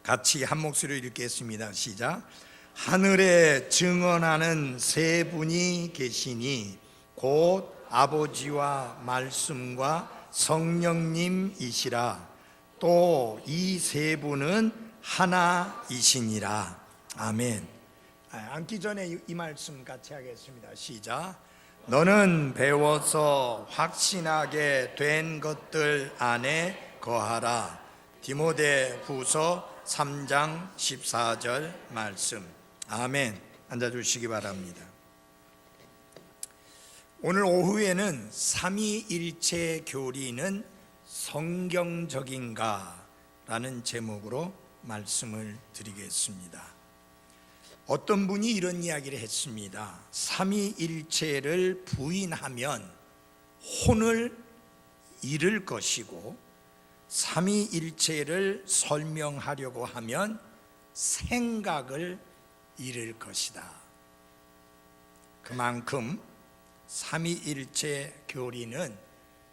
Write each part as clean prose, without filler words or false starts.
같이 한 목소리로 읽겠습니다. 시작. 하늘에 증언하는 세 분이 계시니 곧 아버지와 말씀과 성령님이시라. 또 이 세 분은 하나이시니라. 아멘. 앉기 전에 이 말씀 같이 하겠습니다. 시작. 너는 배워서 확신하게 된 것들 안에 거하라. 디모데 후서 3장 14절 말씀. 아멘. 앉아주시기 바랍니다. 오늘 오후에는 삼위일체 교리는 성경적인가? 라는 제목으로 말씀을 드리겠습니다. 어떤 분이 이런 이야기를 했습니다. 삼위일체를 부인하면 혼을 잃을 것이고 삼위일체를 설명하려고 하면 생각을 잃을 것이다. 그만큼 삼위일체 교리는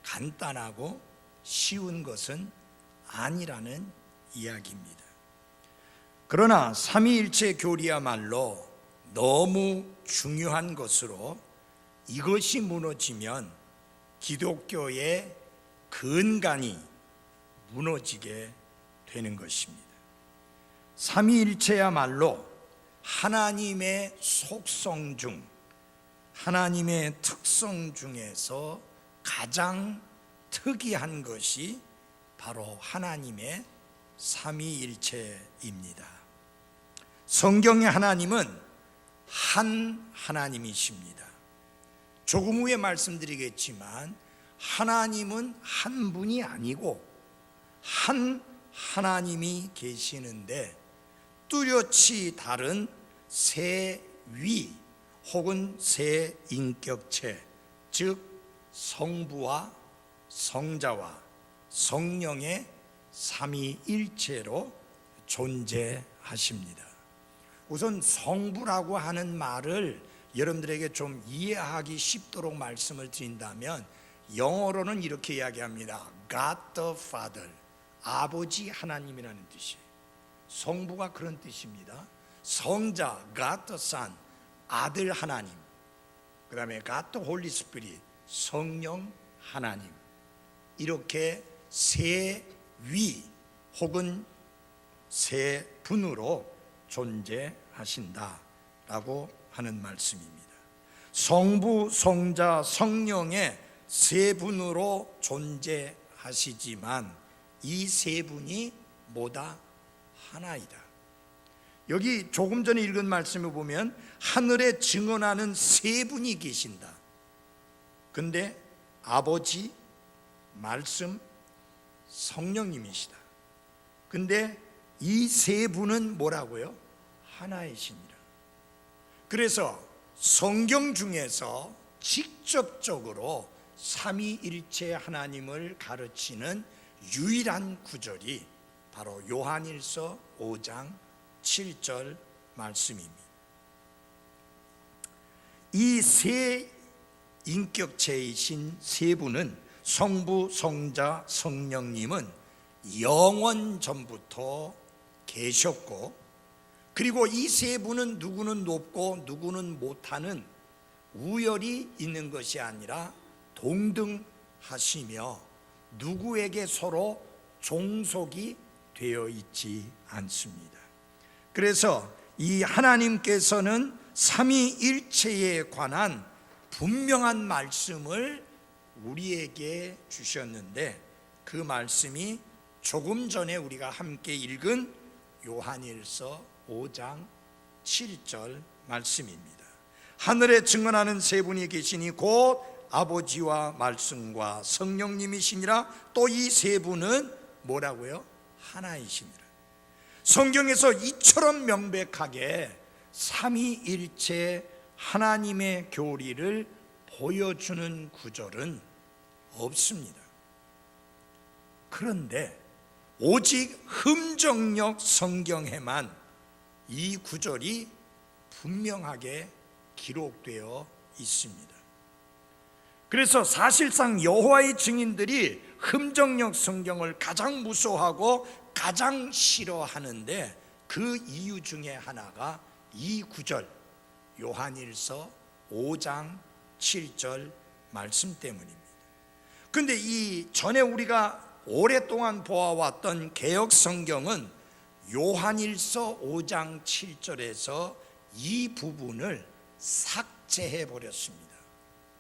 간단하고 쉬운 것은 아니라는 이야기입니다. 그러나 삼위일체 교리야말로 너무 중요한 것으로 이것이 무너지면 기독교의 근간이 무너지게 되는 것입니다. 삼위일체야말로 하나님의 속성 중, 하나님의 특성 중에서 가장 특이한 것이 바로 하나님의 삼위일체입니다. 성경의 하나님은 한 하나님이십니다. 조금 후에 말씀드리겠지만 하나님은 한 분이 아니고 한 하나님이 계시는데 뚜렷이 다른 세 위 혹은 세 인격체, 즉 성부와 성자와 성령의 삼위일체로 존재하십니다. 우선 성부라고 하는 말을 여러분들에게 좀 이해하기 쉽도록 말씀을 드린다면 영어로는 이렇게 이야기합니다. God the Father, 아버지 하나님이라는 뜻이에요. 성부가 그런 뜻입니다. 성자, God the Son, 아들 하나님, 그 다음에 God the Holy Spirit, 성령 하나님, 이렇게 세 위 혹은 세 분으로 존재하신다라고 하는 말씀입니다. 성부, 성자, 성령의 세 분으로 존재하시지만 이 세 분이 뭐다? 하나이다. 여기 조금 전에 읽은 말씀을 보면 하늘에 증언하는 세 분이 계신다. 근데 아버지, 말씀, 성령님이시다. 근데 이 세 분은 뭐라고요? 하나이시니라. 그래서 성경 중에서 직접적으로 삼위일체 하나님을 가르치는 유일한 구절이 바로 요한일서 5장 7절 말씀입니다. 이 세 인격체이신 세 분은 성부, 성자, 성령님은 영원 전부터 계셨고, 그리고 이 세 분은 누구는 높고 누구는 못하는 우열이 있는 것이 아니라 동등하시며 누구에게 서로 종속이 되어 있지 않습니다. 그래서 이 하나님께서는 삼위일체에 관한 분명한 말씀을 우리에게 주셨는데 그 말씀이 조금 전에 우리가 함께 읽은 요한일서 5장 7절 말씀입니다. 하늘에 증언하는 세 분이 계시니 곧 아버지와 말씀과 성령님이시니라. 또 이 세 분은 뭐라고요? 하나이시니라. 성경에서 이처럼 명백하게 삼위일체 하나님의 교리를 보여주는 구절은 없습니다. 그런데 오직 흠정역 성경에만 이 구절이 분명하게 기록되어 있습니다. 그래서 사실상 여호와의 증인들이 흠정역 성경을 가장 무서워하고 가장 싫어하는데 그 이유 중에 하나가 이 구절, 요한일서 5장 7절 말씀 때문입니다. 그런데 이 전에 우리가 오랫동안 보아왔던 개역 성경은 요한일서 5장 7절에서 이 부분을 삭제해 버렸습니다.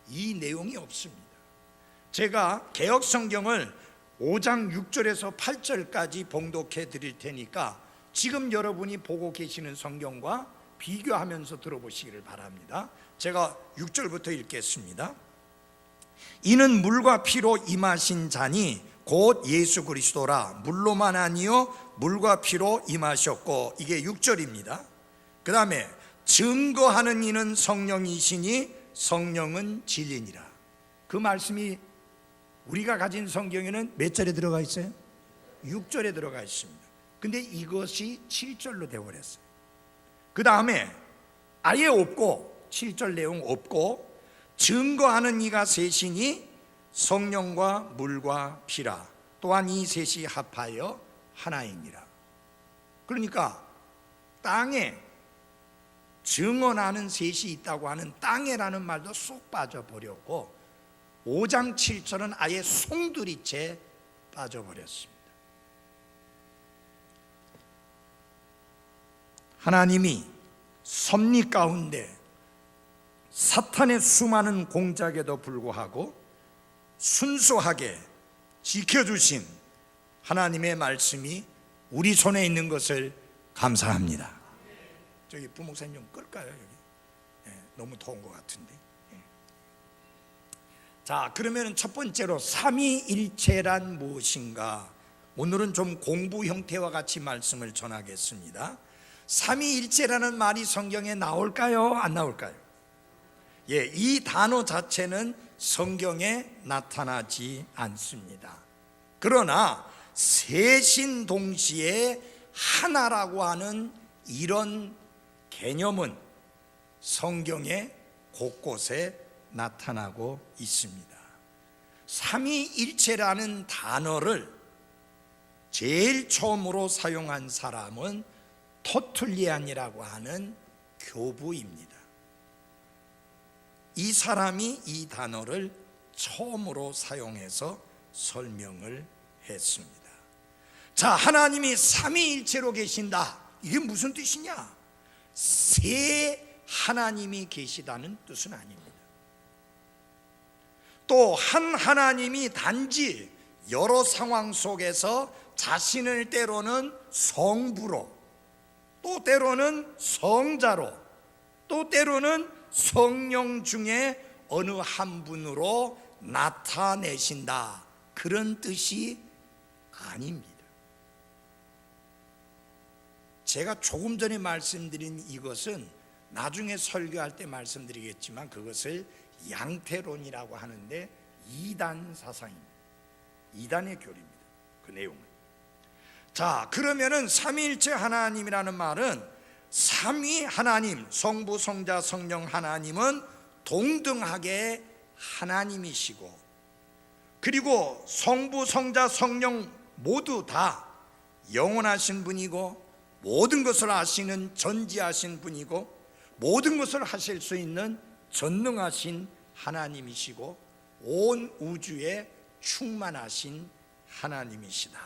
이 내용이 없습니다. 제가 개역 성경을 5장 6절에서 8절까지 봉독해 드릴 테니까 지금 여러분이 보고 계시는 성경과 비교하면서 들어보시기를 바랍니다. 제가 6절부터 읽겠습니다. 이는 물과 피로 임하신 자니 곧 예수 그리스도라. 물로만 아니요 물과 피로 임하셨고, 이게 6절입니다. 그 다음에 증거하는 이는 성령이시니 성령은 진리니라. 그 말씀이 우리가 가진 성경에는 몇 절에 들어가 있어요? 6절에 들어가 있습니다. 근데 이것이 7절로 되어버렸어요. 그 다음에 아예 없고, 7절 내용 없고, 증거하는 이가 셋이니 성령과 물과 피라. 또한 이 셋이 합하여 하나이니라. 그러니까 땅에 증언하는 셋이 있다고 하는 땅에라는 말도 쏙 빠져버렸고, 5장 7절은 아예 송두리째 빠져버렸습니다. 하나님이 섭리 가운데 사탄의 수많은 공작에도 불구하고 순수하게 지켜주신 하나님의 말씀이 우리 손에 있는 것을 감사합니다. 저기 부목사님 좀 끌까요? 여기 너무 더운 것 같은데. 자, 그러면 첫 번째로 삼위일체란 무엇인가? 오늘은 좀 공부 형태와 같이 말씀을 전하겠습니다. 삼위일체라는 말이 성경에 나올까요? 안 나올까요? 이 단어 자체는 성경에 나타나지 않습니다. 그러나 셋인 동시에 하나라고 하는 이런 개념은 성경에 곳곳에 나타나고 있습니다. 삼위일체라는 단어를 제일 처음으로 사용한 사람은 터툴리안이라고 하는 교부입니다. 이 사람이 이 단어를 처음으로 사용해서 설명을 했습니다. 자, 하나님이 삼위일체로 계신다. 이게 무슨 뜻이냐? 세 하나님이 계시다는 뜻은 아닙니다. 또 한 하나님이 단지 여러 상황 속에서 자신을 때로는 성부로, 또 때로는 성자로, 또 때로는 성령 중에 어느 한 분으로 나타내신다, 그런 뜻이 아닙니다. 제가 조금 전에 말씀드린 이것은 나중에 설교할 때 말씀드리겠지만 그것을 양태론이라고 하는데 이단 사상입니다. 이단의 교리입니다. 그 내용은. 자, 그러면은 삼위일체 하나님이라는 말은 삼위 하나님, 성부, 성자, 성령 하나님은 동등하게 하나님이시고, 그리고 성부, 성자, 성령 모두 다 영원하신 분이고, 모든 것을 아시는 전지하신 분이고, 모든 것을 하실 수 있는 전능하신 하나님이시고, 온 우주에 충만하신 하나님이시다.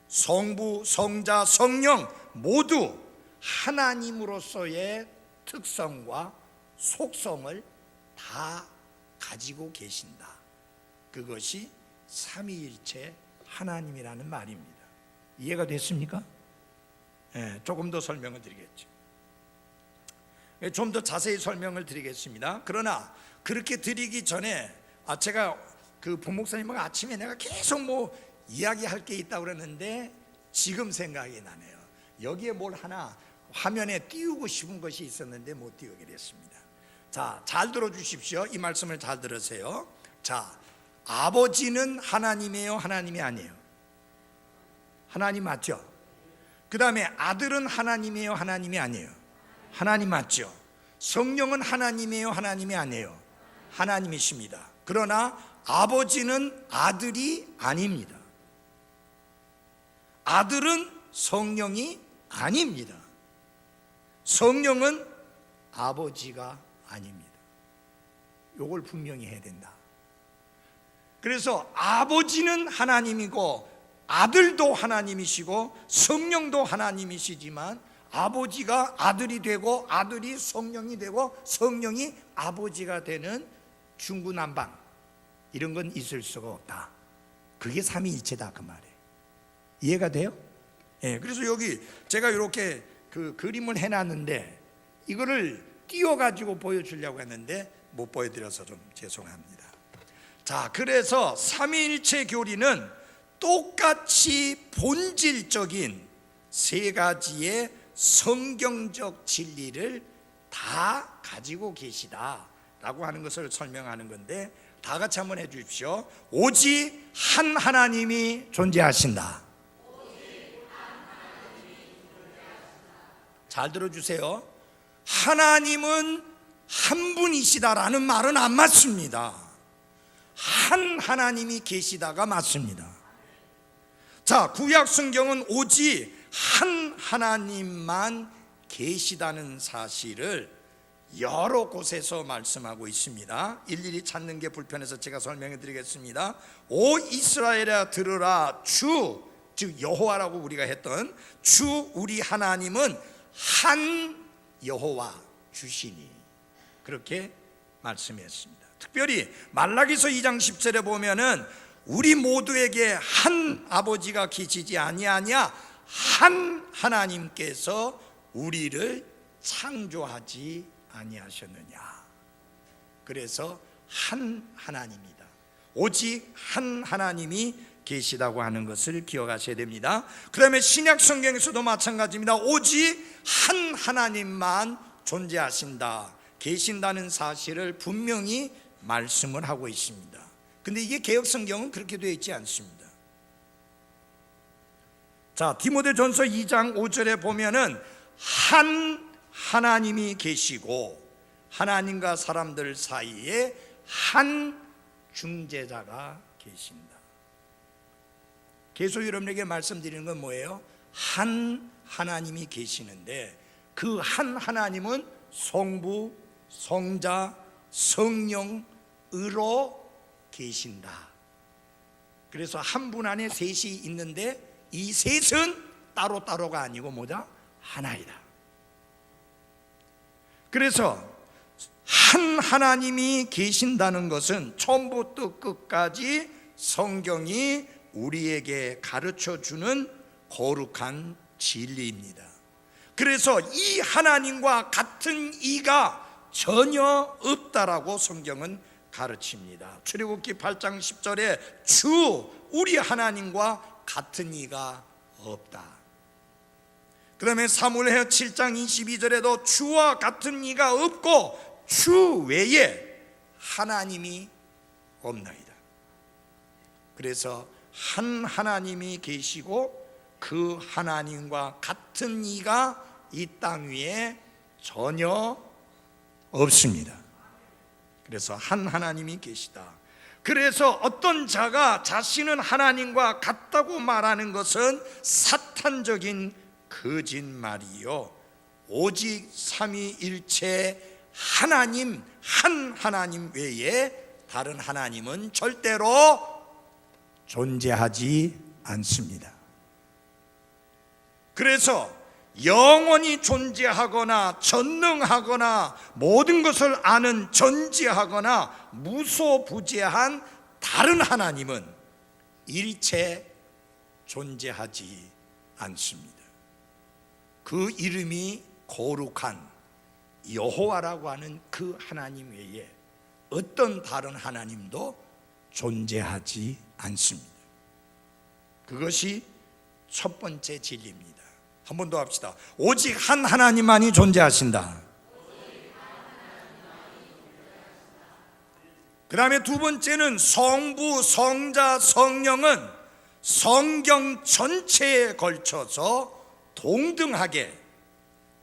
성부, 성자, 성령 모두 하나님으로서의 특성과 속성을 다 가지고 계신다. 그것이 삼위일체 하나님이라는 말입니다. 이해가 됐습니까? 조금 더 설명을 드리겠죠. 좀 더 자세히 설명을 드리겠습니다. 그러나 그렇게 드리기 전에 제가 그 부목사님과 아침에 내가 계속 이야기할 게 있다고 그랬는데 지금 생각이 나네요. 여기에 뭘 하나 화면에 띄우고 싶은 것이 있었는데 못 띄우게 됐습니다. 자, 잘 들어주십시오. 이 말씀을 잘 들으세요. 자, 아버지는 하나님이에요, 하나님이 아니에요? 하나님 맞죠? 그 다음에 아들은 하나님이에요, 하나님이 아니에요? 하나님 맞죠? 성령은 하나님이에요, 하나님이 아니에요? 하나님이십니다. 그러나 아버지는 아들이 아닙니다. 아들은 성령이 아닙니다. 성령은 아버지가 아닙니다. 이걸 분명히 해야 된다. 그래서 아버지는 하나님이고 아들도 하나님이시고 성령도 하나님이시지만 아버지가 아들이 되고 아들이 성령이 되고 성령이 아버지가 되는 중구난방, 이런 건 있을 수가 없다. 그게 삼위일체다 그 말이에요. 이해가 돼요? 예, 그래서 여기 제가 이렇게 그 그림을 해놨는데 이거를 띄워가지고 보여주려고 했는데 못 보여드려서 좀 죄송합니다. 자, 그래서 삼위일체 교리는 똑같이 본질적인 세 가지의 성경적 진리를 다 가지고 계시다라고 하는 것을 설명하는 건데, 다 같이 한번 해 주십시오. 오직 한 하나님이 존재하신다. 잘 들어주세요. 하나님은 한 분이시다라는 말은 안 맞습니다. 한 하나님이 계시다가 맞습니다. 자, 구약 성경은 오직 한 하나님만 계시다는 사실을 여러 곳에서 말씀하고 있습니다. 일일이 찾는 게 불편해서 제가 설명해 드리겠습니다. 오 이스라엘아 들으라, 주, 즉 여호와라고 우리가 했던 주 우리 하나님은 한 여호와 주시니, 그렇게 말씀했습니다. 특별히 말라기서 2장 10절에 보면은 우리 모두에게 한 아버지가 계시지 아니하냐, 한 하나님께서 우리를 창조하지 아니하셨느냐. 그래서 한 하나님이다. 오직 한 하나님이 계시다고 하는 것을 기억하셔야 됩니다. 그 다음에 신약 성경에서도 마찬가지입니다. 오직 한 하나님만 존재하신다, 계신다는 사실을 분명히 말씀을 하고 있습니다. 근데 이게 개역 성경은 그렇게 되어 있지 않습니다. 자, 디모데전서 2장 5절에 보면은 한 하나님이 계시고 하나님과 사람들 사이에 한 중재자가 계신다. 계속 여러분에게 말씀드리는 건 뭐예요? 한 하나님이 계시는데 그 한 하나님은 성부, 성자, 성령으로 계신다. 그래서 한 분 안에 셋이 있는데 이 셋은 따로따로가 아니고 뭐다? 하나이다. 그래서 한 하나님이 계신다는 것은 처음부터 끝까지 성경이 우리에게 가르쳐 주는 거룩한 진리입니다. 그래서 이 하나님과 같은 이가 전혀 없다라고 성경은 가르칩니다. 출애굽기 8장 10절에 주 우리 하나님과 같은 이가 없다. 그 다음에 사무엘하 7장 22절에도 주와 같은 이가 없고 주 외에 하나님이 없나이다. 그래서 한 하나님이 계시고 그 하나님과 같은 이가 이 땅 위에 전혀 없습니다. 그래서 한 하나님이 계시다. 그래서 어떤 자가 자신은 하나님과 같다고 말하는 것은 사탄적인 거짓말이요, 오직 삼위일체 하나님, 한 하나님 외에 다른 하나님은 절대로 존재하지 않습니다. 그래서 영원히 존재하거나 전능하거나 모든 것을 아는 전지하거나 무소부재한 다른 하나님은 일체 존재하지 않습니다. 그 이름이 거룩한 여호와라고 하는 그 하나님 외에 어떤 다른 하나님도 존재하지 않습니다. 그것이 첫 번째 진리입니다. 한 번 더 합시다. 오직 한 하나님만이 존재하신다. 그 다음에 두 번째는 성부, 성자, 성령은 성경 전체에 걸쳐서 동등하게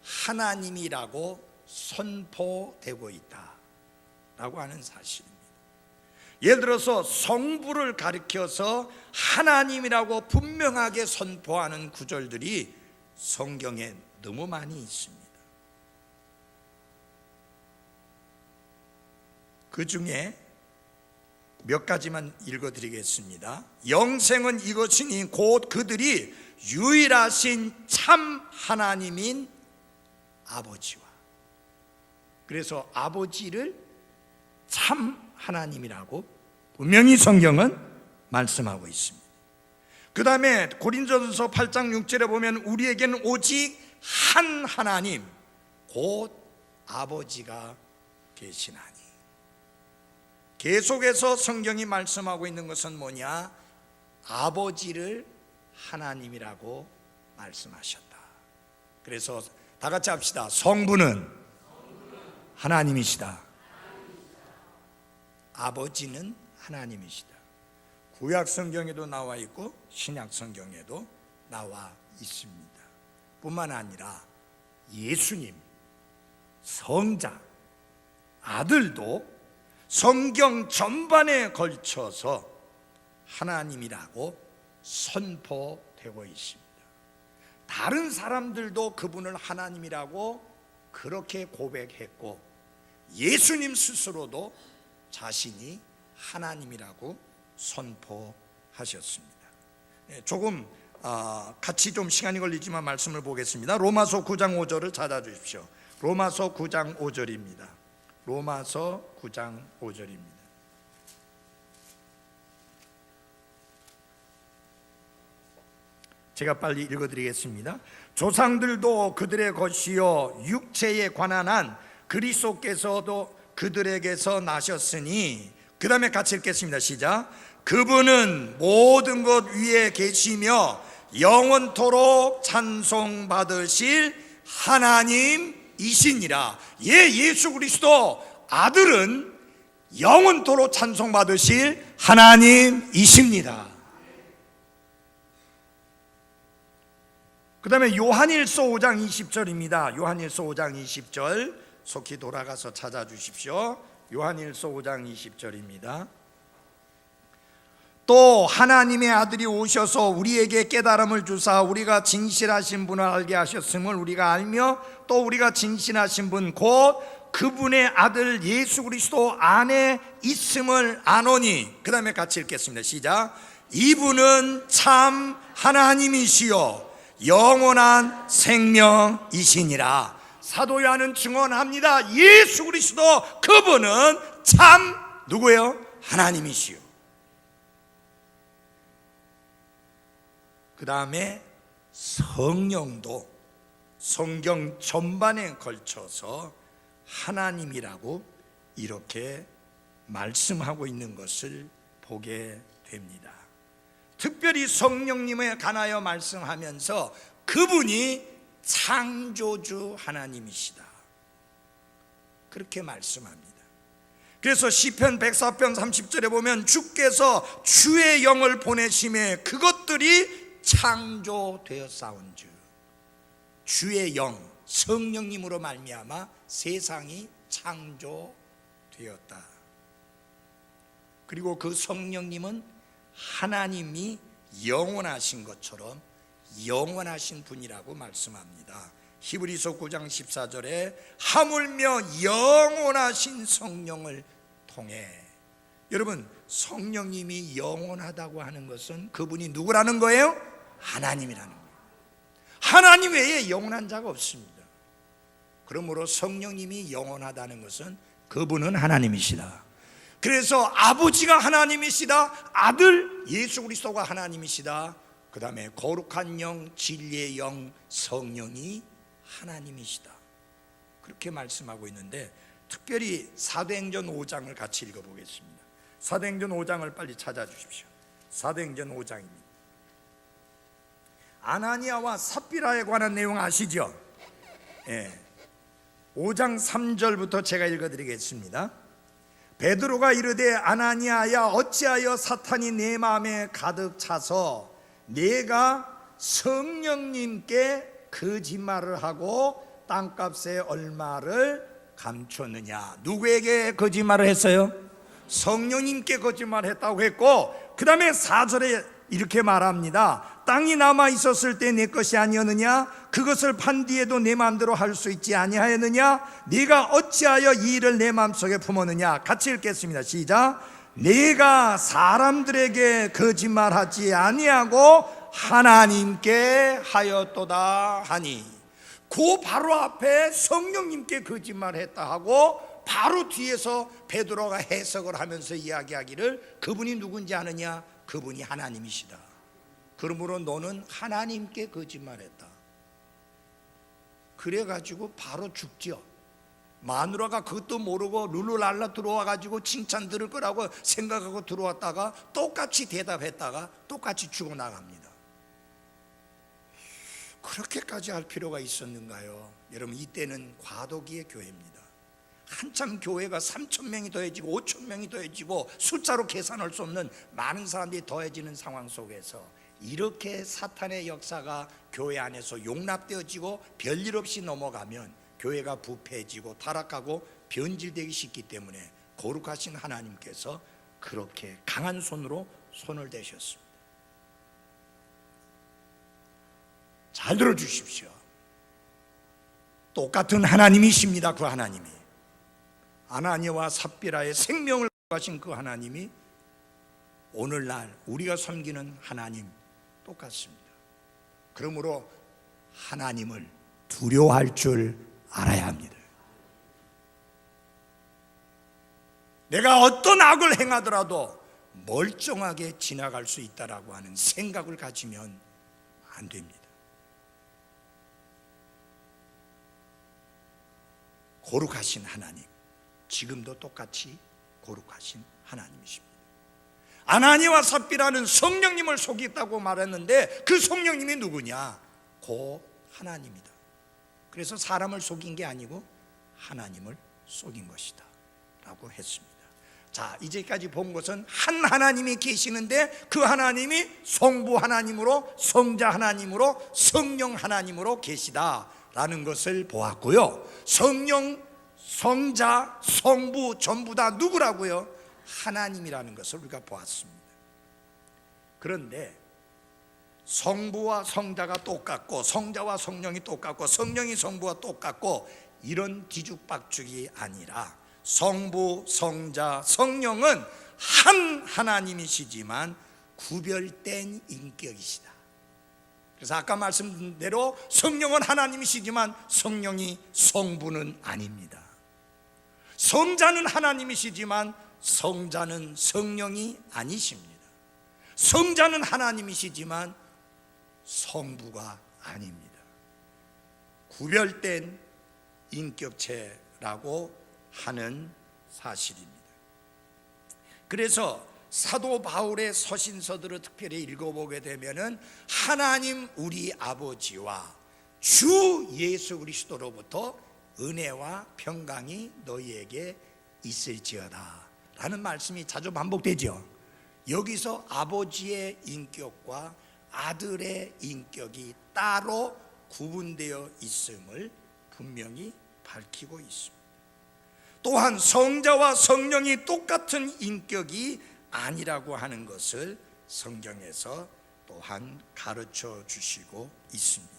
하나님이라고 선포되고 있다라고 하는 사실입니다. 예를 들어서 성부를 가리켜서 하나님이라고 분명하게 선포하는 구절들이 성경에 너무 많이 있습니다. 그 중에 몇 가지만 읽어드리겠습니다. 영생은 이것이니 곧 그들이 유일하신 참 하나님인 아버지와, 그래서 아버지를 참 하나님이라고 분명히 성경은 말씀하고 있습니다. 그 다음에 고린도전서 8장 6절에 보면 우리에게는 오직 한 하나님 곧 아버지가 계시나니, 계속해서 성경이 말씀하고 있는 것은 뭐냐? 아버지를 하나님이라고 말씀하셨다. 그래서 다 같이 합시다. 성부는 하나님이시다. 아버지는 하나님이시다. 구약 성경에도 나와 있고 신약 성경에도 나와 있습니다. 뿐만 아니라 예수님, 성자, 아들도 성경 전반에 걸쳐서 하나님이라고 선포되고 있습니다. 다른 사람들도 그분을 하나님이라고 그렇게 고백했고, 예수님 스스로도 자신이 하나님이라고 선포하셨습니다. 조금 같이 좀 시간이 걸리지만 말씀을 보겠습니다. 로마서 9장 5절을 찾아주십시오. 로마서 9장 5절입니다. 로마서 9장 5절입니다. 제가 빨리 읽어드리겠습니다. 조상들도 그들의 것이요 육체에 관한 한 그리스도께서도 그들에게서 나셨으니, 그 다음에 같이 읽겠습니다. 시작. 그분은 모든 것 위에 계시며 영원토록 찬송받으실 하나님이시니라. 예수 그리스도 아들은 영원토록 찬송받으실 하나님이십니다. 그 다음에 요한일서 5장 20절입니다. 요한일서 5장 20절 속히 돌아가서 찾아주십시오. 요한일서 5장 20절입니다. 또 하나님의 아들이 오셔서 우리에게 깨달음을 주사 우리가 진실하신 분을 알게 하셨음을 우리가 알며, 또 우리가 진실하신 분 곧 그분의 아들 예수 그리스도 안에 있음을 아노니. 그 다음에 같이 읽겠습니다. 시작. 이분은 참 하나님이시요 영원한 생명이시니라. 사도 요한은 증언합니다. 예수 그리스도 그분은 참 누구예요? 하나님이시요. 그 다음에 성령도 성경 전반에 걸쳐서 하나님이라고 이렇게 말씀하고 있는 것을 보게 됩니다. 특별히 성령님에 관하여 말씀하면서 그분이 창조주 하나님이시다, 그렇게 말씀합니다. 그래서 시편 104편 30절에 보면 주께서 주의 영을 보내심에 그것들이 창조되었사온즉, 주의 영 성령님으로 말미암아 세상이 창조되었다. 그리고 그 성령님은 하나님이 영원하신 것처럼 영원하신 분이라고 말씀합니다. 히브리서 9장 14절에 하물며 영원하신 성령을 통해, 여러분 성령님이 영원하다고 하는 것은 그분이 누구라는 거예요? 하나님이라는 거예요. 하나님 외에 영원한 자가 없습니다. 그러므로 성령님이 영원하다는 것은 그분은 하나님이시다. 그래서 아버지가 하나님이시다, 아들 예수 그리스도가 하나님이시다, 그 다음에 거룩한 영 진리의 영 성령이 하나님이시다, 그렇게 말씀하고 있는데, 특별히 사도행전 5장을 같이 읽어보겠습니다. 사도행전 5장을 빨리 찾아주십시오. 사도행전 5장입니다. 아나니아와 삽비라에 관한 내용 아시죠? 5장 3절부터 제가 읽어드리겠습니다. 베드로가 이르되 아나니아야 어찌하여 사탄이 내 마음에 가득 차서 내가 성령님께 거짓말을 하고 땅값의 얼마를 감췄느냐. 누구에게 거짓말을 했어요? 성령님께 거짓말했다고 했고, 그 다음에 4절에 이렇게 말합니다. 땅이 남아 있었을 때 내 것이 아니었느냐? 그것을 판 뒤에도 내 마음대로 할 수 있지 아니하였느냐? 네가 어찌하여 이 일을 내 마음속에 품었느냐? 같이 읽겠습니다. 시작. 내가 사람들에게 거짓말하지 아니하고 하나님께 하였도다 하니. 그 바로 앞에 성령님께 거짓말했다 하고 바로 뒤에서 베드로가 해석을 하면서 이야기하기를 그분이 누군지 아느냐? 그분이 하나님이시다. 그러므로 너는 하나님께 거짓말했다. 그래가지고 바로 죽죠. 마누라가 그것도 모르고 룰루랄라 들어와가지고 칭찬 들을 거라고 생각하고 들어왔다가 똑같이 대답했다가 똑같이 죽어나갑니다. 그렇게까지 할 필요가 있었는가요? 여러분, 이때는 과도기의 교회입니다. 한참 교회가 3,000명이 더해지고 5,000명이 더해지고 숫자로 계산할 수 없는 많은 사람들이 더해지는 상황 속에서 이렇게 사탄의 역사가 교회 안에서 용납되어지고 별일 없이 넘어가면 교회가 부패해지고 타락하고 변질되기 쉽기 때문에 거룩하신 하나님께서 그렇게 강한 손으로 손을 대셨습니다. 잘 들어주십시오. 똑같은 하나님이십니다. 그 하나님이 아나니아와 삽비라의 생명을 가신 그 하나님이 오늘날 우리가 섬기는 하나님 똑같습니다. 그러므로 하나님을 두려워할 줄 알아야 합니다. 내가 어떤 악을 행하더라도 멀쩡하게 지나갈 수 있다라고 하는 생각을 가지면 안 됩니다. 거룩하신 하나님, 지금도 똑같이 거룩하신 하나님이십니다. 아나니아와 삽비라는 성령님을 속였다고 말했는데 그 성령님이 누구냐? 고 하나님이다. 그래서 사람을 속인 게 아니고 하나님을 속인 것이다 라고 했습니다. 자, 이제까지 본 것은 한 하나님이 계시는데 그 하나님이 성부 하나님으로, 성자 하나님으로, 성령 하나님으로 계시다라는 것을 보았고요. 성령, 성자, 성부 전부 다 누구라고요? 하나님이라는 것을 우리가 보았습니다. 그런데 성부와 성자가 똑같고 성자와 성령이 똑같고 성령이 성부와 똑같고 이런 뒤죽박죽이 아니라 성부, 성자, 성령은 한 하나님이시지만 구별된 인격이시다. 그래서 아까 말씀드린 대로 성령은 하나님이시지만 성령이 성부는 아닙니다. 성자는 하나님이시지만 성자는 성령이 아니십니다. 성자는 하나님이시지만 성부가 아닙니다. 구별된 인격체라고 하는 사실입니다. 그래서 사도 바울의 서신서들을 특별히 읽어보게 되면은 하나님 우리 아버지와 주 예수 그리스도로부터 은혜와 평강이 너희에게 있을지어다 라는 말씀이 자주 반복되죠. 여기서 아버지의 인격과 아들의 인격이 따로 구분되어 있음을 분명히 밝히고 있습니다. 또한 성자와 성령이 똑같은 인격이 아니라고 하는 것을 성경에서 또한 가르쳐 주시고 있습니다.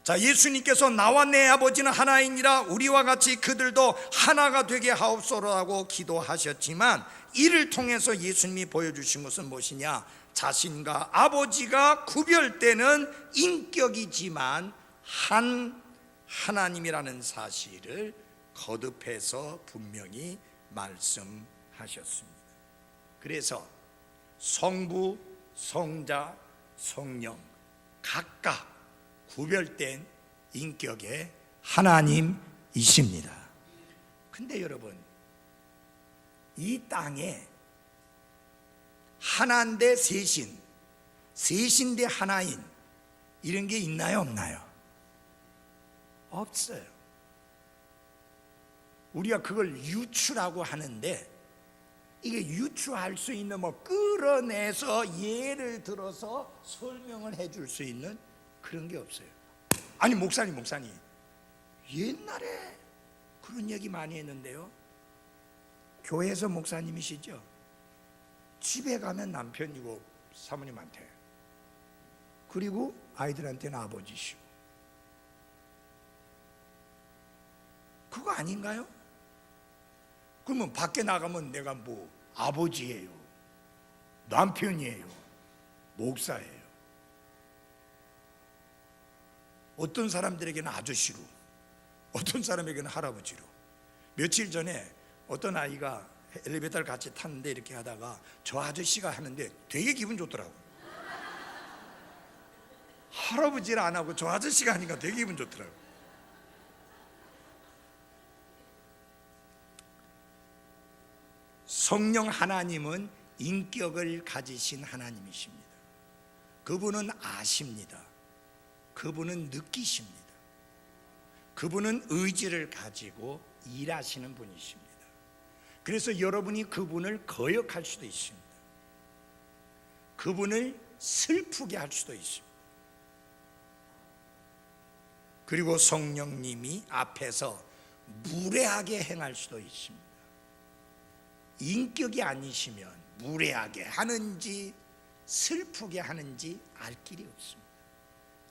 자, 예수님께서 나와 내 아버지는 하나이니라 우리와 같이 그들도 하나가 되게 하옵소서라고 기도하셨지만 이를 통해서 예수님이 보여주신 것은 무엇이냐? 자신과 아버지가 구별되는 인격이지만 한 하나님이라는 사실을 거듭해서 분명히 말씀하셨습니다. 그래서 성부, 성자, 성령 각각 구별된 인격의 하나님이십니다. 근데 여러분, 이 땅에 하나인 대 셋인, 셋인 대 하나인 이런 게 있나요, 없나요? 없어요. 우리가 그걸 유추라고 하는데 이게 유추할 수 있는 끌어내서 예를 들어서 설명을 해줄 수 있는 그런 게 없어요. 아니 목사님 옛날에 그런 얘기 많이 했는데요. 교회에서 목사님이시죠? 집에 가면 남편이고 사모님한테, 그리고 아이들한테는 아버지시고. 그거 아닌가요? 그러면 밖에 나가면 내가 뭐 아버지예요, 남편이에요, 목사예요. 어떤 사람들에게는 아저씨로, 어떤 사람에게는 할아버지로. 며칠 전에 어떤 아이가 엘리베이터를 같이 탔는데 이렇게 하다가 저 아저씨가 하는데 되게 기분 좋더라고요. 할아버지를 안 하고 저 아저씨가 하니까 되게 기분 좋더라고요. 성령 하나님은 인격을 가지신 하나님이십니다. 그분은 아십니다. 그분은 느끼십니다. 그분은 의지를 가지고 일하시는 분이십니다. 그래서 여러분이 그분을 거역할 수도 있습니다. 그분을 슬프게 할 수도 있습니다. 그리고 성령님이 앞에서 무례하게 행할 수도 있습니다. 인격이 아니시면 무례하게 하는지 슬프게 하는지 알 길이 없습니다.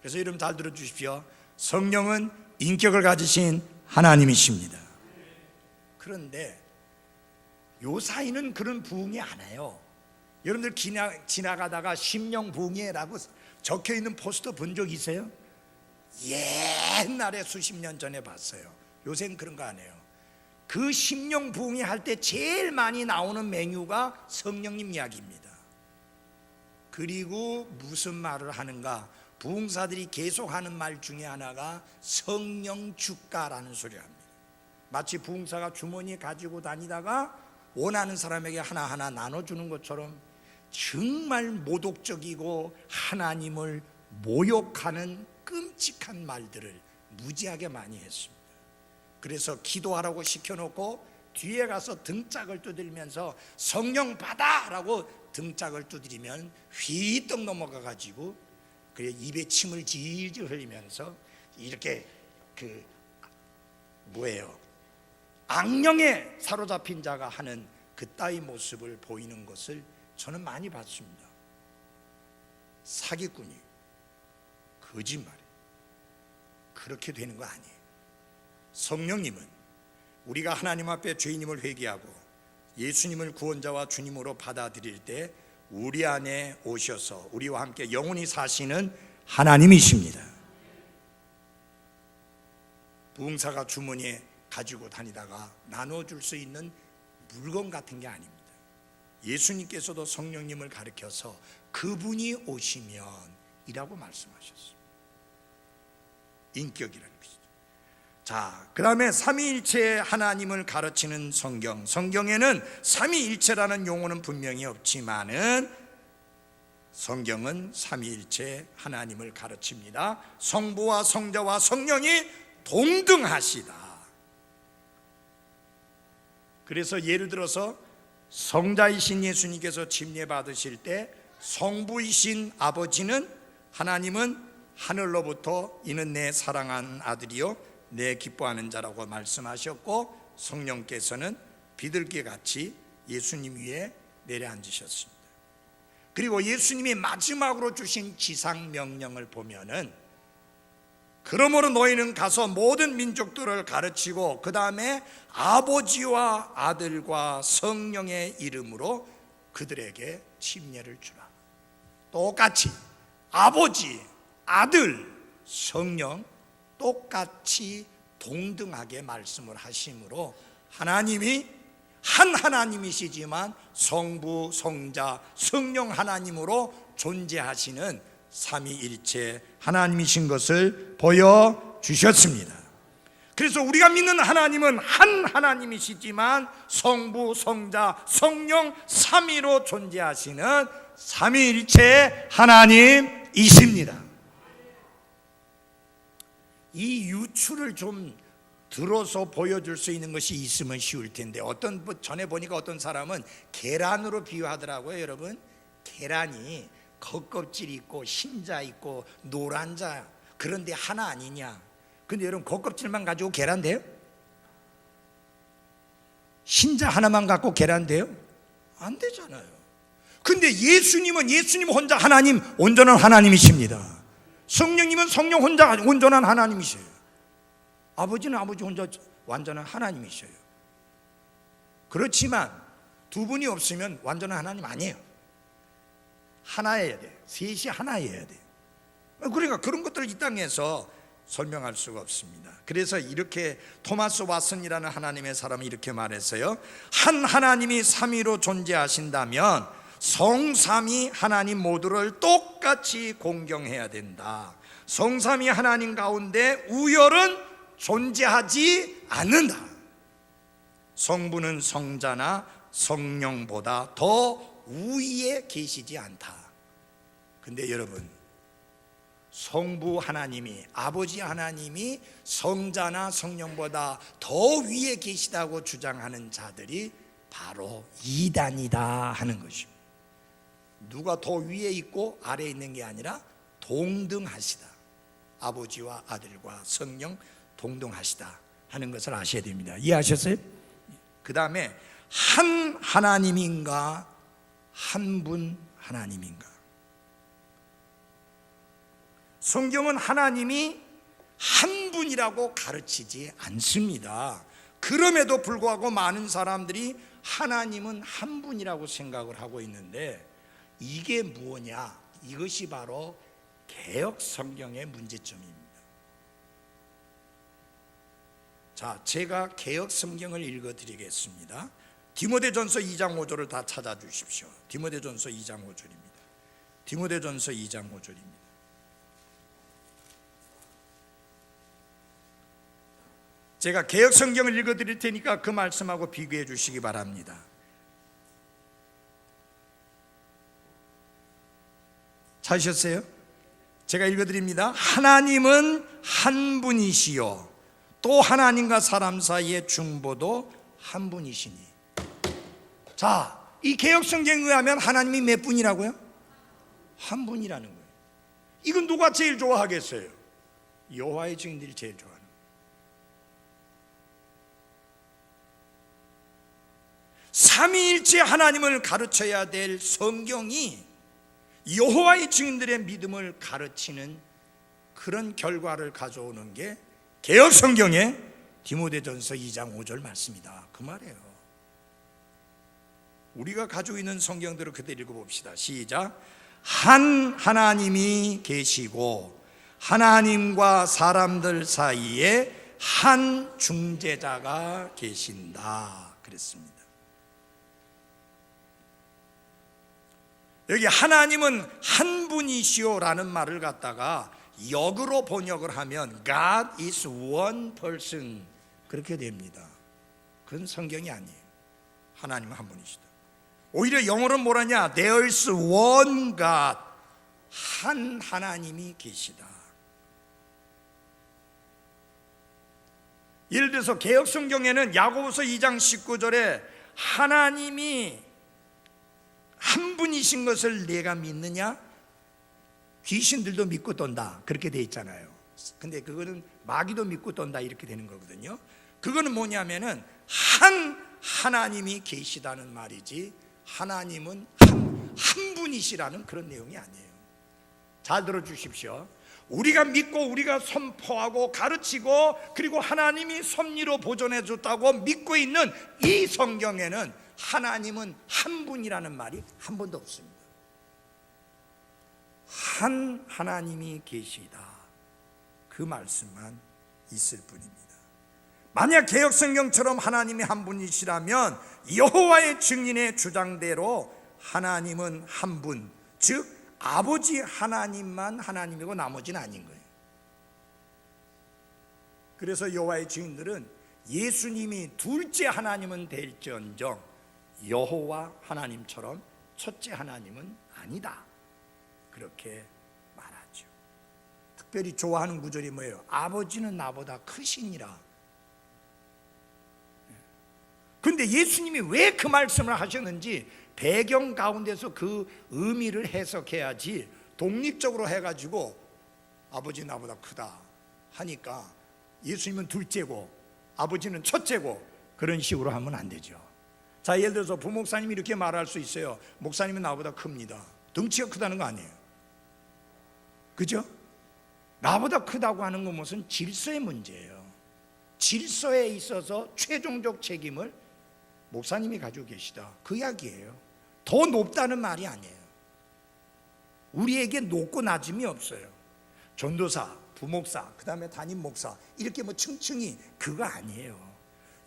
그래서 여러분 잘 들어주십시오. 성령은 인격을 가지신 하나님이십니다. 그런데 요 사이는 그런 부흥이 안 해요. 여러분들 지나가다가 심령부흥회라고 적혀있는 포스터 본 적 있어요? 옛날에 수십 년 전에 봤어요. 요새는 그런 거 안 해요. 그 심령부흥회 할 때 제일 많이 나오는 메뉴가 성령님 이야기입니다. 그리고 무슨 말을 하는가? 부흥사들이 계속 하는 말 중에 하나가 성령 주가라는 소리를 합니다. 마치 부흥사가 주머니에 가지고 다니다가 원하는 사람에게 하나하나 나눠주는 것처럼 정말 모독적이고 하나님을 모욕하는 끔찍한 말들을 무지하게 많이 했습니다. 그래서 기도하라고 시켜놓고 뒤에 가서 등짝을 두드리면서 성령 받아라고 등짝을 두드리면 휘떡 넘어가 가지고 그래 입에 침을 질질 흘리면서 이렇게 악령에 사로잡힌 자가 하는 그따위 모습을 보이는 것을 저는 많이 봤습니다. 사기꾼이, 거짓말이 그렇게 되는 거 아니에요. 성령님은 우리가 하나님 앞에 죄인임을 회개하고 예수님을 구원자와 주님으로 받아들일 때 우리 안에 오셔서 우리와 함께 영원히 사시는 하나님이십니다. 부흥사가 주머니에 가지고 다니다가 나눠줄 수 있는 물건 같은 게 아닙니다. 예수님께서도 성령님을 가리켜서 그분이 오시면 이라고 말씀하셨습니다. 인격이라는 것이죠. 자, 그 다음에 삼위일체 하나님을 가르치는 성경에는 삼위일체라는 용어는 분명히 없지만은 성경은 삼위일체 하나님을 가르칩니다. 성부와 성자와 성령이 동등하시다. 그래서 예를 들어서 성자이신 예수님께서 침례 받으실 때 성부이신 아버지는, 하나님은 하늘로부터 이는 내 사랑하는 아들이요 내 기뻐하는 자라고 말씀하셨고, 성령께서는 비둘기같이 예수님 위에 내려앉으셨습니다. 그리고 예수님이 마지막으로 주신 지상 명령을 보면은 그러므로 너희는 가서 모든 민족들을 가르치고 그 다음에 아버지와 아들과 성령의 이름으로 그들에게 침례를 주라. 똑같이 아버지, 아들, 성령 똑같이 동등하게 말씀을 하심으로 하나님이 한 하나님이시지만 성부, 성자, 성령 하나님으로 존재하시는 삼위일체 하나님이신 것을 보여주셨습니다. 그래서 우리가 믿는 하나님은 한 하나님이시지만 성부, 성자, 성령 삼위로 존재하시는 삼위일체 하나님이십니다. 이 유추를 좀 들어서 보여줄 수 있는 것이 있으면 쉬울 텐데, 전에 보니까 어떤 사람은 계란으로 비유하더라고요. 여러분, 계란이 겉껍질이 있고 흰자 있고 노란자, 그런데 하나 아니냐? 근데 여러분, 겉껍질만 가지고 계란 돼요? 흰자 하나만 갖고 계란 돼요? 안 되잖아요. 근데 예수님은 예수님 혼자 하나님, 온전한 하나님이십니다. 성령님은 성령 혼자 온전한 하나님이셔요. 아버지는 아버지 혼자 완전한 하나님이셔요. 그렇지만 두 분이 없으면 완전한 하나님 아니에요. 하나여야 돼. 셋이 하나여야 돼. 그러니까 그런 것들을 이 땅에서 설명할 수가 없습니다. 그래서 이렇게 토마스 왓슨이라는 하나님의 사람이 이렇게 말했어요. 한 하나님이 삼위로 존재하신다면 성삼위 하나님 모두를 똑같이 공경해야 된다. 성삼위 하나님 가운데 우열은 존재하지 않는다. 성부는 성자나 성령보다 더 우위에 계시지 않다. 근데 여러분, 성부 하나님이, 아버지 하나님이 성자나 성령보다 더 위에 계시다고 주장하는 자들이 바로 이단이다 하는 것입니다. 누가 더 위에 있고 아래에 있는 게 아니라 동등하시다. 아버지와 아들과 성령 동등하시다 하는 것을 아셔야 됩니다. 이해하셨어요? 그 다음에 한 하나님인가 한 분 하나님인가? 성경은 하나님이 한 분이라고 가르치지 않습니다. 그럼에도 불구하고 많은 사람들이 하나님은 한 분이라고 생각을 하고 있는데, 이게 무엇이냐? 이것이 바로 개역 성경의 문제점입니다. 자, 제가 개역 성경을 읽어 드리겠습니다. 디모데전서 2장 5절을 다 찾아주십시오. 디모데전서 2장 5절입니다. 디모데전서 2장 5절입니다. 제가 개역 성경을 읽어 드릴 테니까 그 말씀하고 비교해 주시기 바랍니다. 찾으셨어요? 제가 읽어 드립니다. 하나님은 한 분이시요 또 하나님과 사람 사이의 중보도 한 분이시니. 자, 이 개역 성경에 의하면 하나님이 몇 분이라고요? 한 분이라는 거예요. 이건 누가 제일 좋아하겠어요? 여호와의 증인들이 제일 좋아하는 거예요. 삼위일체 하나님을 가르쳐야 될 성경이 여호와의 증인들의 믿음을 가르치는 그런 결과를 가져오는 게 개역 성경의 디모데전서 2장 5절 말씀이다, 그 말이에요. 우리가 가지고 있는 성경들을 그대로 읽어봅시다. 시작. 한 하나님이 계시고 하나님과 사람들 사이에 한 중재자가 계신다 그랬습니다. 여기 하나님은 한 분이시오라는 말을 갖다가 역으로 번역을 하면 God is one person 그렇게 됩니다. 그건 성경이 아니에요. 하나님은 한 분이시다. 오히려 영어로는 뭐라냐? There is one God, 한 하나님이 계시다. 예를 들어서 개역 성경에는 야고보서 2장 19절에 하나님이 한 분이신 것을 내가 믿느냐? 귀신들도 믿고 떤다 그렇게 돼 있잖아요. 근데 그거는 마귀도 믿고 떤다 이렇게 되는 거거든요. 그거는 뭐냐면은 한 하나님이 계시다는 말이지 하나님은 한 분이시라는 그런 내용이 아니에요. 잘 들어주십시오. 우리가 믿고 우리가 선포하고 가르치고 그리고 하나님이 섭리로 보존해 줬다고 믿고 있는 이 성경에는 하나님은 한 분이라는 말이 한 번도 없습니다. 한 하나님이 계시다 그 말씀만 있을 뿐입니다. 만약 개역 성경처럼 하나님이 한 분이시라면 여호와의 증인의 주장대로 하나님은 한 분, 즉 아버지 하나님만 하나님이고 나머지는 아닌 거예요. 그래서 여호와의 증인들은 예수님이 둘째 하나님은 될지언정 여호와 하나님처럼 첫째 하나님은 아니다 그렇게 말하죠. 특별히 좋아하는 구절이 뭐예요? 아버지는 나보다 크시니라. 그런데 예수님이 왜 그 말씀을 하셨는지 배경 가운데서 그 의미를 해석해야지 독립적으로 해가지고 아버지 나보다 크다 하니까 예수님은 둘째고 아버지는 첫째고 그런 식으로 하면 안 되죠. 자, 예를 들어서 부목사님이 이렇게 말할 수 있어요. 목사님은 나보다 큽니다. 덩치가 크다는 거 아니에요. 그죠? 나보다 크다고 하는 건 무슨 질서의 문제예요. 질서에 있어서 최종적 책임을 목사님이 가지고 계시다, 그 이야기예요. 더 높다는 말이 아니에요. 우리에게 높고 낮음이 없어요. 전도사, 부목사, 그 다음에 담임 목사, 이렇게 뭐 층층이, 그거 아니에요.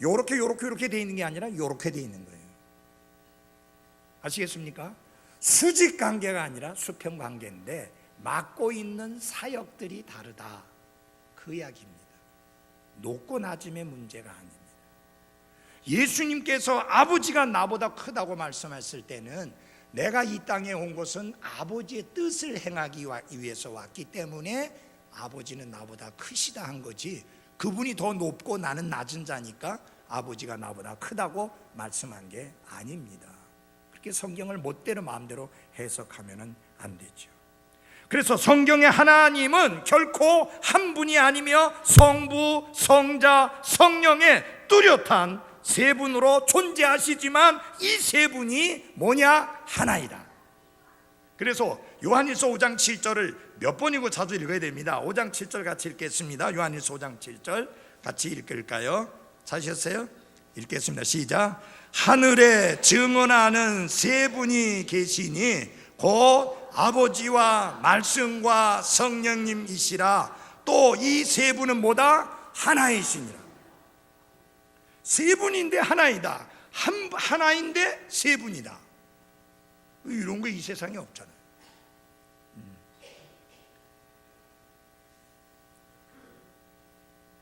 요렇게 돼 있는 게 아니라 요렇게 돼 있는 거예요. 아시겠습니까? 수직 관계가 아니라 수평 관계인데 맡고 있는 사역들이 다르다, 그 이야기입니다. 높고 낮음의 문제가 아닙니다. 예수님께서 아버지가 나보다 크다고 말씀했을 때는 내가 이 땅에 온 것은 아버지의 뜻을 행하기 위해서 왔기 때문에 아버지는 나보다 크시다 한 거지, 그분이 더 높고 나는 낮은 자니까 아버지가 나보다 크다고 말씀한 게 아닙니다. 그렇게 성경을 멋대로 마음대로 해석하면 안 되죠. 그래서 성경의 하나님은 결코 한 분이 아니며 성부, 성자, 성령의 뚜렷한 세 분으로 존재하시지만 이 세 분이 뭐냐? 하나이다. 그래서 요한일서 5장 7절을 몇 번이고 자주 읽어야 됩니다. 5장 7절 같이 읽겠습니다. 요한일서 5장 7절 같이 읽을까요? 찾으셨어요? 읽겠습니다. 시작. 하늘에 증언하는 세 분이 계시니 곧 아버지와 말씀과 성령님이시라. 또 이 세 분은 뭐다? 하나이시니라. 세 분인데 하나이다. 하나인데 세 분이다. 이런 거 이 세상에 없잖아요.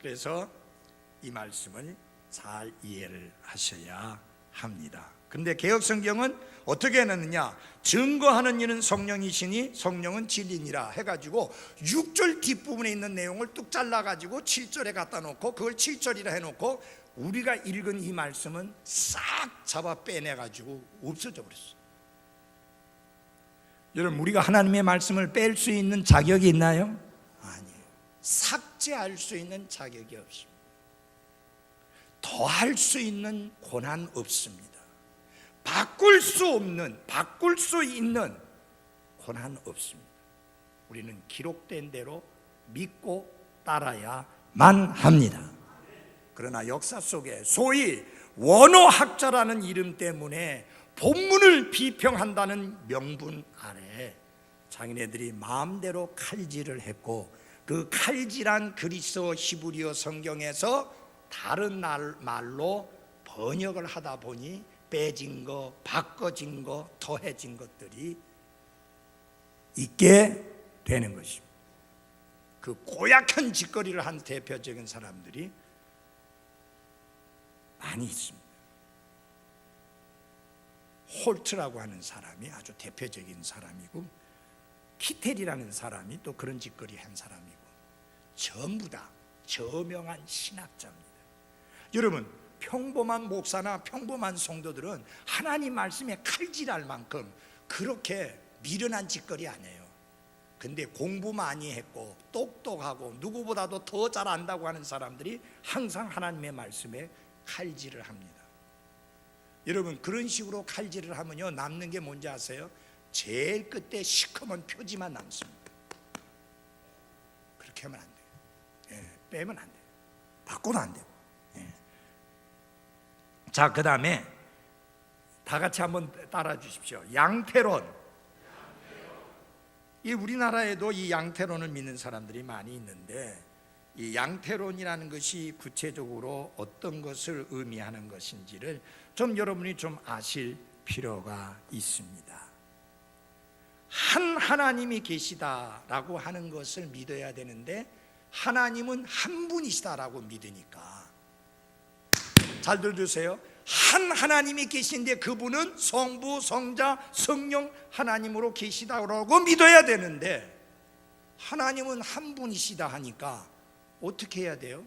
그래서 이 말씀을 잘 이해를 하셔야 합니다. 근데 개혁성경은 어떻게 해놨느냐? 증거하는 이는 성령이시니 성령은 진리니라 해가지고 6절 뒷부분에 있는 내용을 뚝 잘라가지고 7절에 갖다 놓고 그걸 7절이라 해놓고 우리가 읽은 이 말씀은 싹 잡아 빼내가지고 없어져 버렸어. 여러분, 우리가 하나님의 말씀을 뺄 수 있는 자격이 있나요? 아니에요. 삭제할 수 있는 자격이 없습니다. 더할 수 있는 권한 없습니다. 바꿀 수 있는 권한 없습니다. 우리는 기록된 대로 믿고 따라야만 합니다. 그러나 역사 속에 소위 원어학자라는 이름 때문에 본문을 비평한다는 명분 아래 자기네들이 마음대로 칼질을 했고, 그 칼질한 그리스어 히브리어 성경에서 다른 말로 번역을 하다 보니 빼진 거, 바꿔진 거, 더해진 것들이 있게 되는 것입니다. 그 고약한 짓거리를 한 대표적인 사람들이 많이 있습니다. 홀트라고 하는 사람이 아주 대표적인 사람이고, 키텔이라는 사람이 또 그런 짓거리 한 사람이고, 전부 다 저명한 신학자입니다. 여러분, 평범한 목사나 평범한 성도들은 하나님 말씀에 칼질할 만큼 그렇게 미련한 짓거리 아니에요. 근데 공부 많이 했고 똑똑하고 누구보다도 더 잘 안다고 하는 사람들이 항상 하나님의 말씀에 칼질을 합니다. 여러분, 그런 식으로 칼질을 하면요, 남는 게 뭔지 아세요? 제일 끝에 시커먼 표지만 남습니다. 그렇게 하면 안 돼요. 빼면 안 돼요. 바꿔도 안 돼요. 자, 그 다음에 다 같이 한번 따라 주십시오. 양태론. 이 우리나라에도 이 양태론을 믿는 사람들이 많이 있는데, 이 양태론이라는 것이 구체적으로 어떤 것을 의미하는 것인지를 좀 여러분이 좀 아실 필요가 있습니다. 한 하나님이 계시다라고 하는 것을 믿어야 되는데, 하나님은 한 분이시다라고 믿으니까, 잘 들으세요. 한 하나님이 계신데 그분은 성부, 성자, 성령 하나님으로 계시다고 믿어야 되는데, 하나님은 한 분이시다 하니까 어떻게 해야 돼요?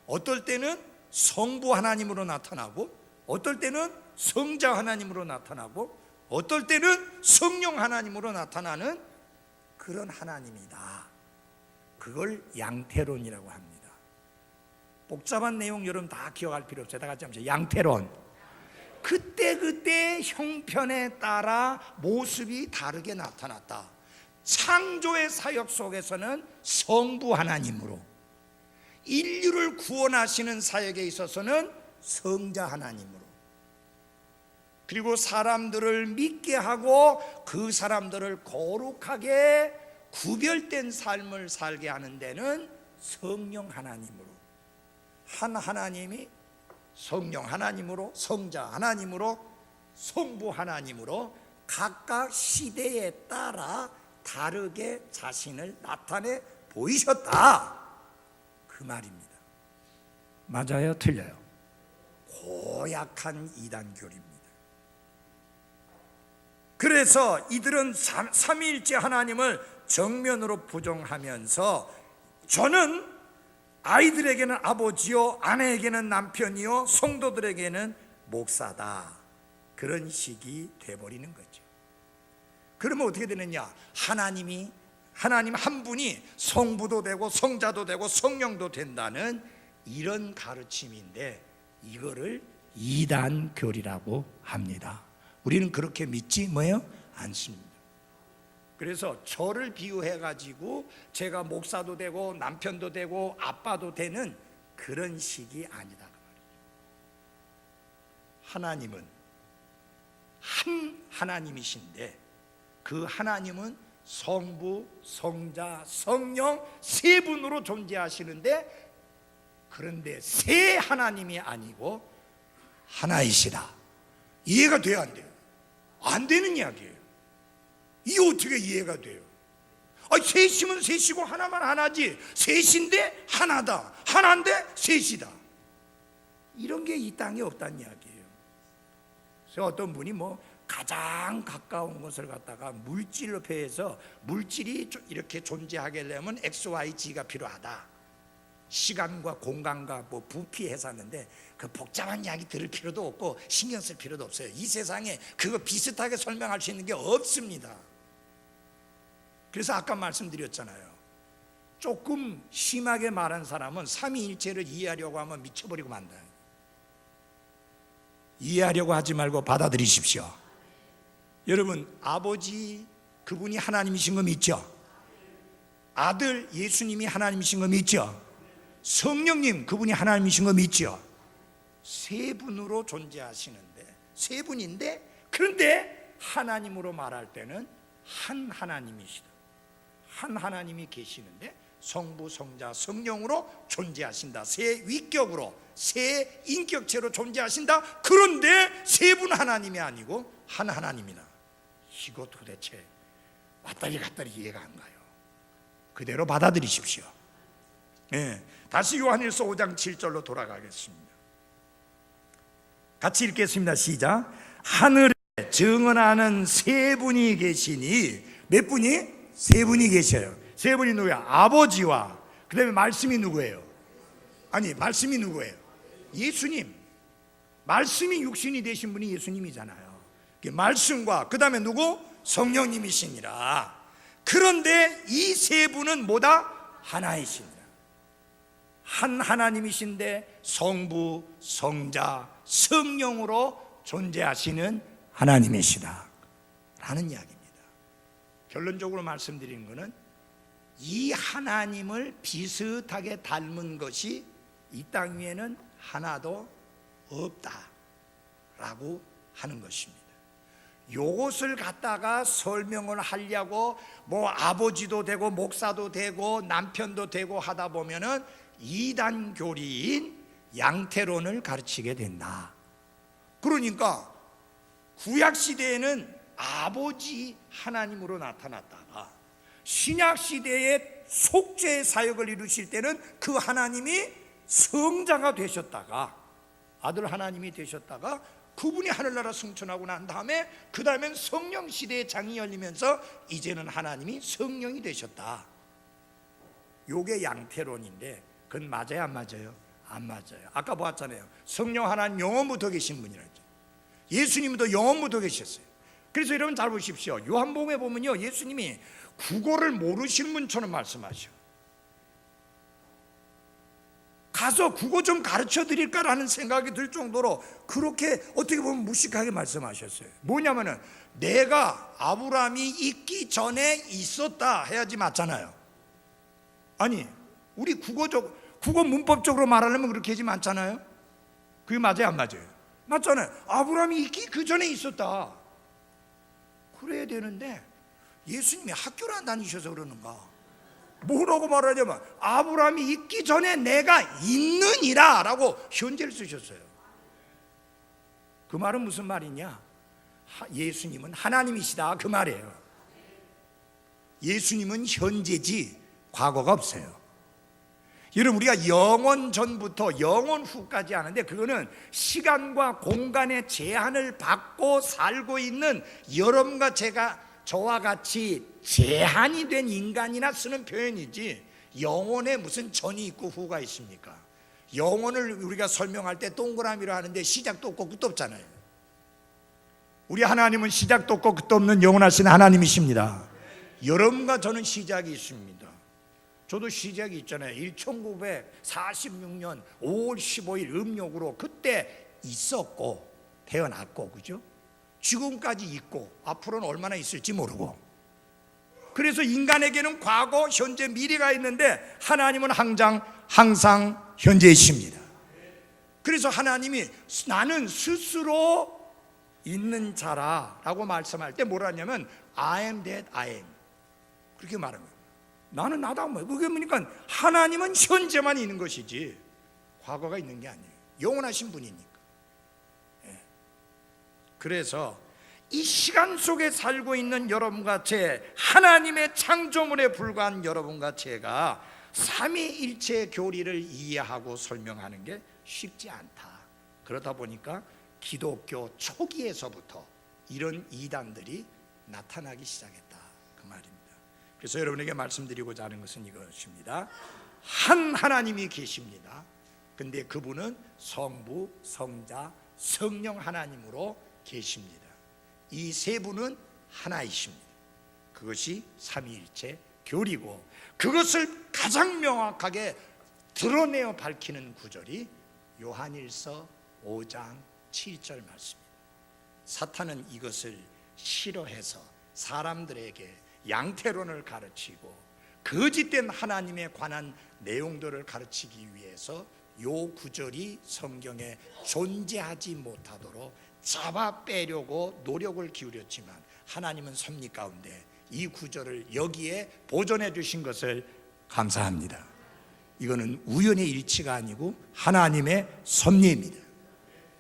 어떨 때는 성부 하나님으로 나타나고, 어떨 때는 성자 하나님으로 나타나고, 어떨 때는 성령 하나님으로 나타나는 그런 하나님이다. 그걸 양태론이라고 합니다. 복잡한 내용 여러분 다 기억할 필요 없어요. 다 같이 한번 양태론. 그때 형편에 따라 모습이 다르게 나타났다. 창조의 사역 속에서는 성부 하나님으로, 인류를 구원하시는 사역에 있어서는 성자 하나님으로, 그리고 사람들을 믿게 하고 그 사람들을 거룩하게 구별된 삶을 살게 하는 데는 성령 하나님으로, 한 하나님이 성령 하나님으로, 성자 하나님으로, 성부 하나님으로 각각 시대에 따라 다르게 자신을 나타내 보이셨다, 그 말입니다. 맞아요? 틀려요? 고약한 이단교리입니다. 그래서 이들은 삼위일체 하나님을 정면으로 부정하면서 저는 아이들에게는 아버지요, 아내에게는 남편이요, 성도들에게는 목사다, 그런 식이 돼버리는 거죠. 그러면 어떻게 되느냐? 하나님 한 분이 성부도 되고 성자도 되고 성령도 된다는 이런 가르침인데, 이거를 이단교리라고 합니다. 우리는 그렇게 믿지 않습니다. 그래서 저를 비유해 가지고 제가 목사도 되고 남편도 되고 아빠도 되는 그런 식이 아니다. 하나님은 한 하나님이신데, 그 하나님은 성부, 성자, 성령 세 분으로 존재하시는데, 그런데 세 하나님이 아니고 하나이시다. 이해가 돼야 안 돼요? 안 되는 이야기예요. 이게 어떻게 이해가 돼요? 셋이면 셋이고 하나만 하나지, 셋인데 하나다, 하나인데 셋이다, 이런 게 이 땅에 없다는 이야기예요. 그래서 어떤 분이 가장 가까운 것을 갖다가 물질로 표해서 물질이 이렇게 존재하게 되면 XYG가 필요하다, 시간과 공간과 부피해서 하는데 그 복잡한 이야기 들을 필요도 없고 신경 쓸 필요도 없어요. 이 세상에 그거 비슷하게 설명할 수 있는 게 없습니다. 그래서 아까 말씀드렸잖아요. 조금 심하게 말한 사람은 삼위일체를 이해하려고 하면 미쳐버리고 만다. 이해하려고 하지 말고 받아들이십시오. 여러분, 아버지 그분이 하나님이신 거 믿죠? 아들 예수님이 하나님이신 거 믿죠? 성령님 그분이 하나님이신 거 믿죠? 세 분으로 존재하시는데, 세 분인데, 그런데 하나님으로 말할 때는 한 하나님이시다. 한 하나님이 계시는데 성부, 성자, 성령으로 존재하신다. 세 위격으로, 세 인격체로 존재하신다. 그런데 세 분 하나님이 아니고 한 하나님이다. 이거 도대체 왔다리 갔다리 이해가 안 가요. 그대로 받아들이십시오. 다시 요한일서 5장 7절로 돌아가겠습니다. 같이 읽겠습니다. 시작. 하늘에 증언하는 세 분이 계시니, 몇 분이? 세 분이 계셔요. 세 분이 누구야? 아버지와, 그 다음에 말씀이 누구예요? 말씀이 누구예요? 예수님. 말씀이 육신이 되신 분이 예수님이잖아요. 말씀과 그 다음에 누구? 성령님이시니라. 그런데 이 세 분은 뭐다? 하나이시니라. 한 하나님이신데 성부, 성자, 성령으로 존재하시는 하나님이시다 라는 이야기입니다. 결론적으로 말씀드리는 것은 이 하나님을 비슷하게 닮은 것이 이 땅 위에는 하나도 없다라고 하는 것입니다. 요것을 갖다가 설명을 하려고 아버지도 되고 목사도 되고 남편도 되고 하다 보면은 이단 교리인 양태론을 가르치게 된다. 그러니까 구약 시대에는 아버지 하나님으로 나타났다가 신약 시대에 속죄의 사역을 이루실 때는 그 하나님이 성자가 되셨다가 아들 하나님이 되셨다가 그분이 하늘나라 승천하고 난 다음에 그 다음엔 성령 시대의 장이 열리면서 이제는 하나님이 성령이 되셨다. 요게 양태론인데 그건 맞아요, 안 맞아요? 안 맞아요. 아까 보았잖아요. 성령 하나님 영원부터 계신 분이라 했죠. 예수님도 영원부터 계셨어요. 그래서 여러분 잘 보십시오. 요한복음에 보면요, 예수님이 국어를 모르시는 분처럼 말씀하셔. 가서 국어 좀 가르쳐 드릴까라는 생각이 들 정도로 그렇게 어떻게 보면 무식하게 말씀하셨어요. 뭐냐면은 내가 아브라함이 있기 전에 있었다 해야지 맞잖아요. 아니 우리 국어 문법적으로 말하려면 그렇게 하지 않잖아요. 그게 맞아요 안 맞아요? 맞잖아요. 아브라함이 있기 그 전에 있었다 그래야 되는데 예수님이 학교를 안 다니셔서 그러는가? 뭐라고 말하냐면 아브라함이 있기 전에 내가 있느니라 라고 현재를 쓰셨어요. 그 말은 무슨 말이냐? 예수님은 하나님이시다 그 말이에요. 예수님은 현재지 과거가 없어요. 여러분 우리가 영원 전부터 영원 후까지 하는데 그거는 시간과 공간의 제한을 받고 살고 있는 여러분과 저와 같이 제한이 된 인간이나 쓰는 표현이지 영혼에 무슨 전이 있고 후가 있습니까? 영혼을 우리가 설명할 때 동그라미로 하는데 시작도 없고 끝도 없잖아요. 우리 하나님은 시작도 없고 끝도 없는 영원하신 하나님이십니다. 여러분과 저는 시작이 있습니다. 저도 시작이 있잖아요. 1946년 5월 15일 음력으로 그때 있었고 태어났고 그죠? 지금까지 있고 앞으로는 얼마나 있을지 모르고 그래서 인간에게는 과거, 현재, 미래가 있는데 하나님은 항상 현재이십니다. 그래서 하나님이 나는 스스로 있는 자라 라고 말씀할 때 뭐라 하냐면 I am that I am 그렇게 말합니다. 나는 나다 뭐 그게 뭐니까 하나님은 현재만 있는 것이지 과거가 있는 게 아니에요. 영원하신 분이니까. 그래서 이 시간 속에 살고 있는 여러분과 제 하나님의 창조물에 불과한 여러분과 제가 삼위일체 교리를 이해하고 설명하는 게 쉽지 않다. 그러다 보니까 기독교 초기에서부터 이런 이단들이 나타나기 시작했다 그 말입니다. 그래서 여러분에게 말씀드리고자 하는 것은 이것입니다. 한 하나님이 계십니다. 근데 그분은 성부, 성자, 성령 하나님으로 계십니다. 이 세 분은 하나이십니다. 그것이 삼위일체 교리고 그것을 가장 명확하게 드러내어 밝히는 구절이 요한일서 5장 7절 말씀입니다. 사탄은 이것을 싫어해서 사람들에게 양태론을 가르치고 거짓된 하나님에 관한 내용들을 가르치기 위해서 요 구절이 성경에 존재하지 못하도록 잡아 빼려고 노력을 기울였지만 하나님은 섭리 가운데 이 구절을 여기에 보존해 주신 것을 감사합니다. 이거는 우연의 일치가 아니고 하나님의 섭리입니다.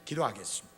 기도하겠습니다.